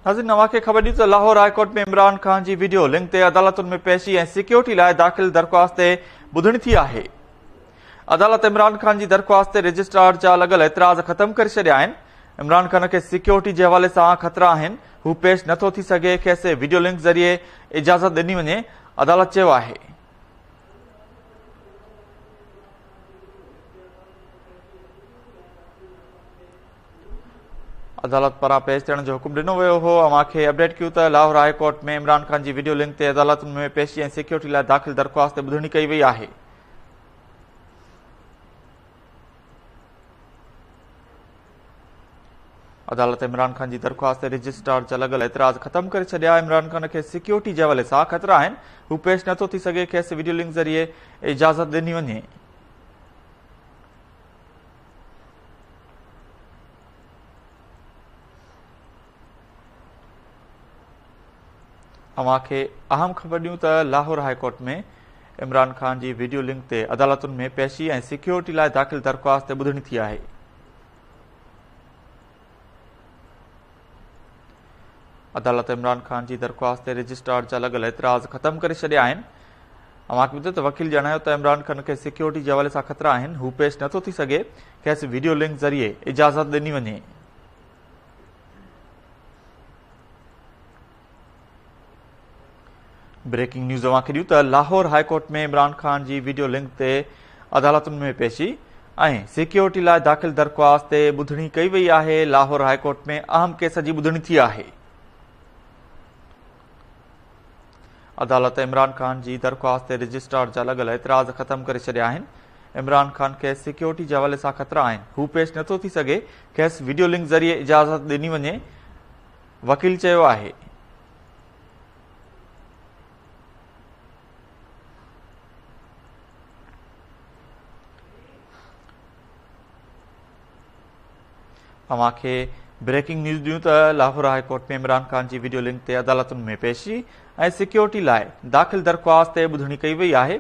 नाज़रीन नवाखे ख़बर ॾी त लाहौर हाई कोर्ट में इमरान ख़ान जी वीडियो लिंक ते अदालतुनि में पेशी ऐं सिक्योरिटी लाइ दाख़िल दरख़्वास्त ते ॿुधणी थी आहे। अदालत इमरान ख़ान जी दरख़्वास्त ते रजिस्ट्रार जा लॻल एतिराज़ ख़तम करे छॾिया आहिनि। इमरान ख़ान खे सिक्योरिटी जे हवाले सां ख़तरा आहिनि, हू पेश नथो थी सघे, खेसि वीडियो लिंक ज़रिए इजाज़त ॾिनी वञे, अदालत चयो आहे। अदालत पारां पेश थियण जो हुकुम ॾिनो वियो हो। अव्हांखे अपडेट कयूं त लाहौर हाई कोर्ट में इमरान ख़ान जी वीडियो लिंक ते अदालतुनि में पेशी ऐं सिक्योरिटी लाइ दाख़िल दरख़्वास्त ते ॿुधणी कई वई आहे। अदालत इमरान ख़ान जी दरख़्वास्त ते रजिस्ट्रार जा लॻल एतिराज़ ख़तम करे छॾिया। इमरान ख़ान खे सिक्योरिटी जे हवाले सां ख़तरा आहिनि, हू पेश नथो थी सघे, खेसि वीडियो लिंक ज़रिए इजाज़त ॾिनी वञे। अव्हांखे अहम ख़बर ॾियूं त लाहौर हाई कोर्ट में इमरान ख़ान जी वीडियो लिंक ते अदालतुनि में पेशी ऐं सिक्योरिटी लाइ दाख़िल दरख़्वास्त ते ॿुधणी थी आहे। अदालत इमरान ख़ान जी दरख़्वास्त ते रजिस्ट्रार जा लॻल एतिराज़ ख़तम करे छॾिया आहिनि। अव्हांखे ॿुधो त वकील ॼाणायो त इमरान ख़ान खे सिक्योरिटी जे हवाले सां ख़तरा आहिनि, हू पेश नथो थी सघे, खेसि वीडियो लिंक ज़रिए इजाज़त ॾिनी वञे। ब्रेकिंग न्यूज़ अव्हांखे ॾियूं त लाहौर हाई कोर्ट में इमरान ख़ान जी वीडियो लिंक ते अदालतुनि में पेशी ऐं सिक्योरिटी लाइ दाख़िल दरख़्वास्त ते ॿुधणी कई वई आहे। लाहौर हाई कोर्ट में अहम केस जी ॿुधणी थी आहे। अदालत इमरान ख़ान जी दरख़्वास्त ते रजिस्ट्रार जा लॻल एतिराज़ ख़तम करे छॾिया आहिनि। इमरान ख़ान खे सिक्योरिटी जे हवाले सां ख़तरा आहिनि, हू पेश नथो थी सघे, खेसि वीडियो लिंक ज़रिए इजाज़त ॾिनी वञे, वकील चयो आहे। अव्हांखे ब्रेकिंग न्यूज़ ॾियूं त लाहौर हाई कोर्ट में इमरान ख़ान जी वीडियो लिंक ते अदालतुनि में पेशी ऐं सिक्योरिटी लाइ दाख़िल दरख़्वास्त ते ॿुधणी कई वई आहे।